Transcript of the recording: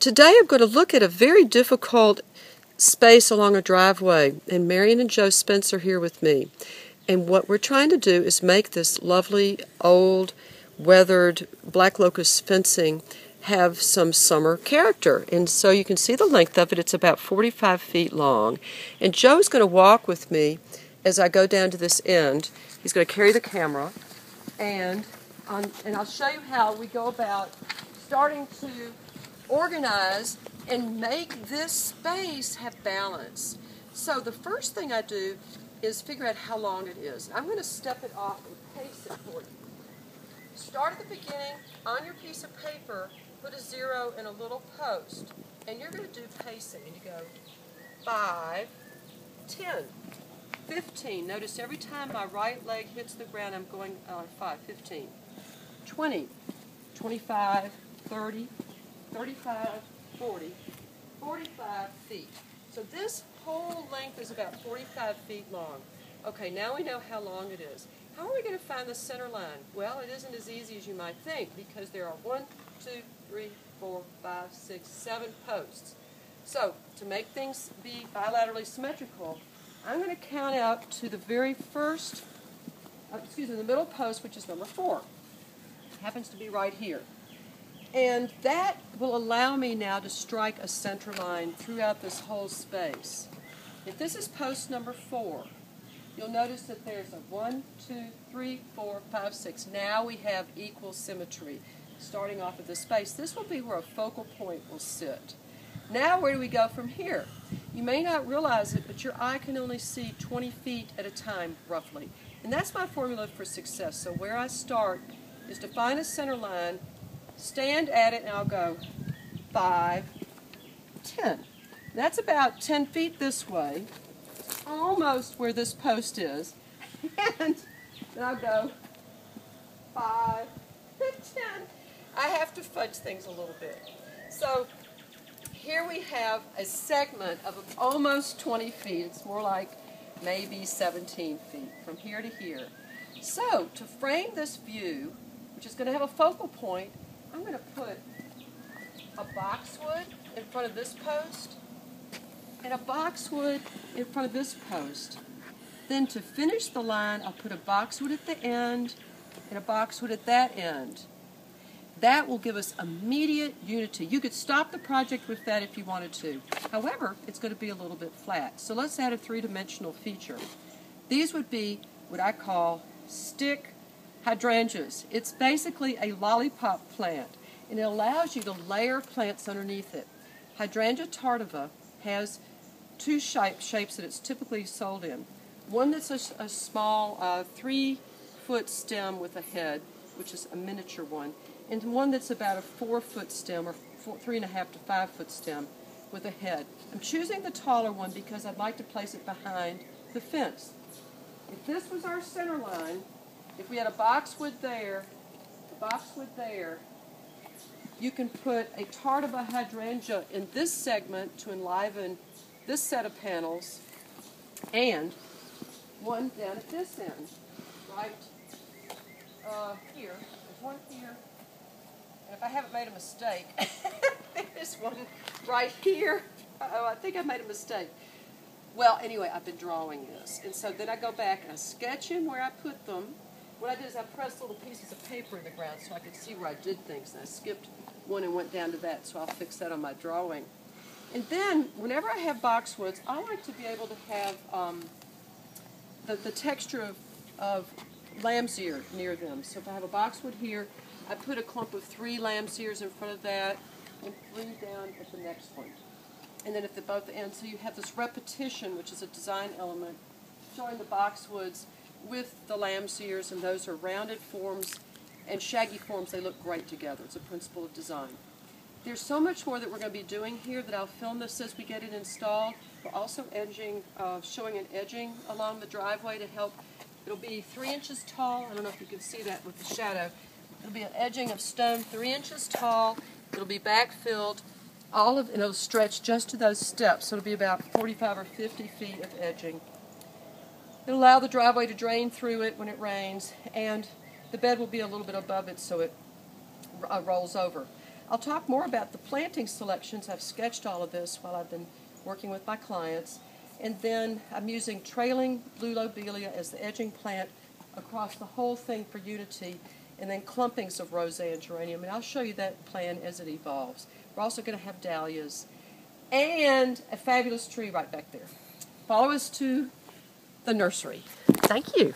Today I'm going to look at a very difficult space along a driveway, and Marion and Joe Spence are here with me. And what we're trying to do is make this lovely, old, weathered black locust fencing have some summer character. And so you can see the length of it. It's about 45 feet long. And Joe's going to walk with me as I go down to this end. He's going to carry the camera, and I'll show you how we go about starting to organize and make this space have balance. So the first thing I do is figure out how long it is. I'm going to step it off and pace it for you. Start at the beginning. On your piece of paper, put a 0 in a little post, and you're going to do pacing. And you go 5, 10, 15. Notice every time my right leg hits the ground, I'm going 5, 15, 20, 25, 30, 35, 40, 45 feet. So this whole length is about 45 feet long. Okay, now we know how long it is. How are we going to find the center line? Well, it isn't as easy as you might think, because there are 1, 2, 3, 4, 5, 6, 7 posts. So to make things be bilaterally symmetrical, I'm going to count out to the very first, the middle post, which is number 4. It happens to be right here. And that will allow me now to strike a center line throughout this whole space. If this is post number 4, you'll notice that there's a 1, 2, 3, 4, 5, 6. Now we have equal symmetry starting off of this space. This will be where a focal point will sit. Now where do we go from here? You may not realize it, but your eye can only see 20 feet at a time, roughly. And that's my formula for success. So where I start is to find a center line, stand at it, and I'll go 5, 10. That's about 10 feet this way, almost where this post is. And then I'll go 5, 10. I have to fudge things a little bit. So here we have a segment of almost 20 feet. It's more like maybe 17 feet from here to here. So to frame this view, which is going to have a focal point, I'm going to put a boxwood in front of this post and a boxwood in front of this post. Then to finish the line, I'll put a boxwood at the end and a boxwood at that end. That will give us immediate unity. You could stop the project with that if you wanted to. However, it's going to be a little bit flat. So let's add a three-dimensional feature. These would be what I call stick hydrangeas. It's basically a lollipop plant, and it allows you to layer plants underneath it. Hydrangea tardiva has two shapes that it's typically sold in. One that's a small 3-foot stem with a head, which is a miniature one, and one that's about a 4-foot stem, or 3.5 to 5-foot stem with a head. I'm choosing the taller one because I'd like to place it behind the fence. If this was our center line, if we had a boxwood there, you can put a tardiva hydrangea in this segment to enliven this set of panels, and one down at this end, right here. There's one here, and if I haven't made a mistake, there's one right here. Uh-oh, I think I made a mistake. Well, anyway, I've been drawing this, and so then I go back and I sketch in where I put them. What I did is I pressed little pieces of paper in the ground so I could see where I did things, and I skipped one and went down to that, so I'll fix that on my drawing. And then, whenever I have boxwoods, I like to be able to have the texture of lamb's ear near them. So if I have a boxwood here, I put a clump of 3 lamb's ears in front of that, and 3 down at the next one. And then at the both ends, so you have this repetition, which is a design element, showing the boxwoods with the lamb's ears, and those are rounded forms and shaggy forms. They look great together. It's a principle of design. There's so much more that we're going to be doing here that I'll film this as we get it installed. We're also showing an edging along the driveway to help. It'll be 3 inches tall. I don't know if you can see that with the shadow. It'll be an edging of stone 3 inches tall. It'll be backfilled. And it'll stretch just to those steps. So it'll be about 45 or 50 feet of edging. It'll allow the driveway to drain through it when it rains, and the bed will be a little bit above it so it rolls over. I'll talk more about the planting selections. I've sketched all of this while I've been working with my clients. And then I'm using trailing blue lobelia as the edging plant across the whole thing for unity, and then clumpings of rosé and geranium. And I'll show you that plan as it evolves. We're also going to have dahlias and a fabulous tree right back there. Follow us to the nursery. Thank you.